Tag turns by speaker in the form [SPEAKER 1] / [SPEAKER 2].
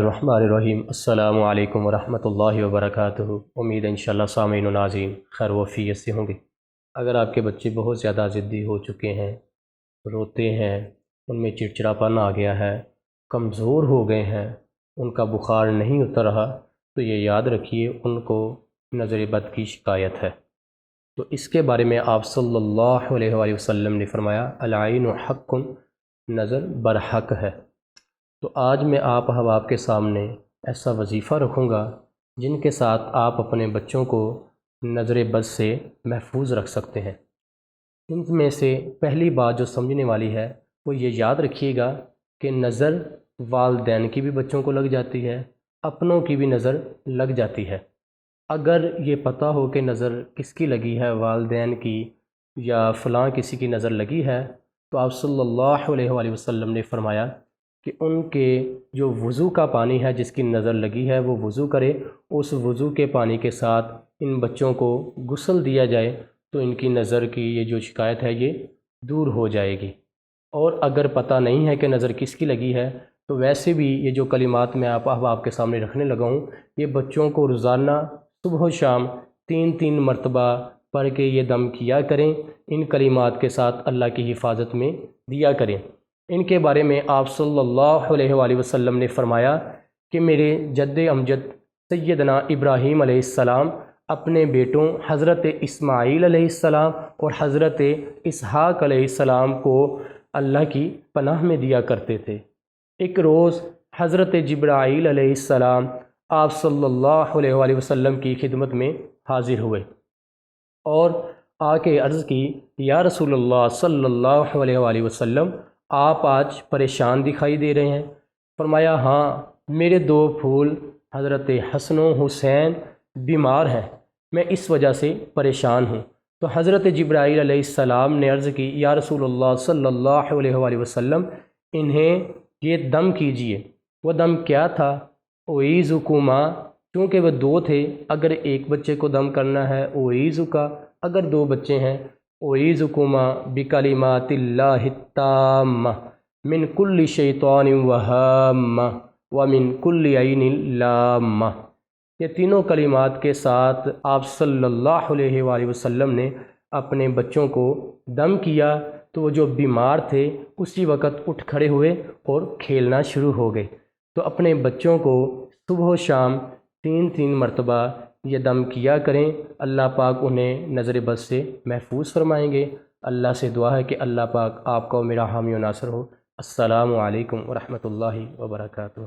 [SPEAKER 1] الرحمن الرحیم۔ السلام علیکم ورحمۃ اللہ وبرکاتہ۔ امید ہے انشاءاللہ سامعین و ناظرین خیر و عافیت سے ہوں گے۔ اگر آپ کے بچے بہت زیادہ ضدی ہو چکے ہیں، روتے ہیں، ان میں چڑچڑاپن آ گیا ہے، کمزور ہو گئے ہیں، ان کا بخار نہیں اتر رہا، تو یہ یاد رکھیے ان کو نظر بد کی شکایت ہے۔ تو اس کے بارے میں آپ صلی اللہ علیہ وآلہ وسلم نے فرمایا العین حق، نظر برحق ہے۔ تو آج میں آپ احباب کے سامنے ایسا وظیفہ رکھوں گا جن کے ساتھ آپ اپنے بچوں کو نظر بد سے محفوظ رکھ سکتے ہیں۔ ان میں سے پہلی بات جو سمجھنے والی ہے وہ یہ یاد رکھیے گا کہ نظر والدین کی بھی بچوں کو لگ جاتی ہے، اپنوں کی بھی نظر لگ جاتی ہے۔ اگر یہ پتہ ہو کہ نظر کس کی لگی ہے، والدین کی یا فلاں کسی کی نظر لگی ہے، تو آپ صلی اللہ علیہ وآلہ وسلم نے فرمایا کہ ان کے جو وضو کا پانی ہے جس کی نظر لگی ہے وہ وضو کرے، اس وضو کے پانی کے ساتھ ان بچوں کو غسل دیا جائے تو ان کی نظر کی یہ جو شکایت ہے یہ دور ہو جائے گی۔ اور اگر پتہ نہیں ہے کہ نظر کس کی لگی ہے تو ویسے بھی یہ جو کلمات میں آپ احباب کے سامنے رکھنے لگا ہوں، یہ بچوں کو روزانہ صبح و شام 3 مرتبہ پڑھ کے یہ دم کیا کریں، ان کلمات کے ساتھ اللہ کی حفاظت میں دیا کریں۔ ان کے بارے میں آپ صلی اللہ علیہ وآلہ وسلم نے فرمایا کہ میرے جد امجد سیدنا ابراہیم علیہ السلام اپنے بیٹوں حضرت اسماعیل علیہ السلام اور حضرت اسحاق علیہ السلام کو اللہ کی پناہ میں دیا کرتے تھے۔ ایک روز حضرت جبرائیل علیہ السلام آپ صلی اللہ علیہ وآلہ وسلم کی خدمت میں حاضر ہوئے اور آ کے عرض کی، یا رسول اللہ صلی اللہ علیہ وآلہ وسلم، آپ آج پریشان دکھائی دے رہے ہیں۔ فرمایا، ہاں، میرے 2 پھول حضرت حسن و حسین بیمار ہیں، میں اس وجہ سے پریشان ہوں۔ تو حضرت جبرائیل علیہ السلام نے عرض کی، یا رسول اللہ صلی اللہ علیہ وآلہ وسلم، انہیں یہ دم کیجئے۔ وہ دم کیا تھا؟ اعیذکما، چونکہ وہ 2 تھے، اگر ایک بچے کو دم کرنا ہے اعیذکا، اگر 2 بچے ہیں اعیذکما بکلمات اللہ التامہ من کل شیطان وہامہ ومن کل عین لامہ۔ یہ تینوں کلمات کے ساتھ آپ صلی اللہ علیہ وآلہ وسلم نے اپنے بچوں کو دم کیا تو وہ جو بیمار تھے اسی وقت اٹھ کھڑے ہوئے اور کھیلنا شروع ہو گئے۔ تو اپنے بچوں کو صبح و شام 3 مرتبہ یہ دم کیا کریں، اللہ پاک انہیں نظر بد سے محفوظ فرمائیں گے۔ اللہ سے دعا ہے کہ اللہ پاک آپ کو میرا حامی و ناصر ہو۔ السلام علیکم ورحمۃ اللہ وبرکاتہ۔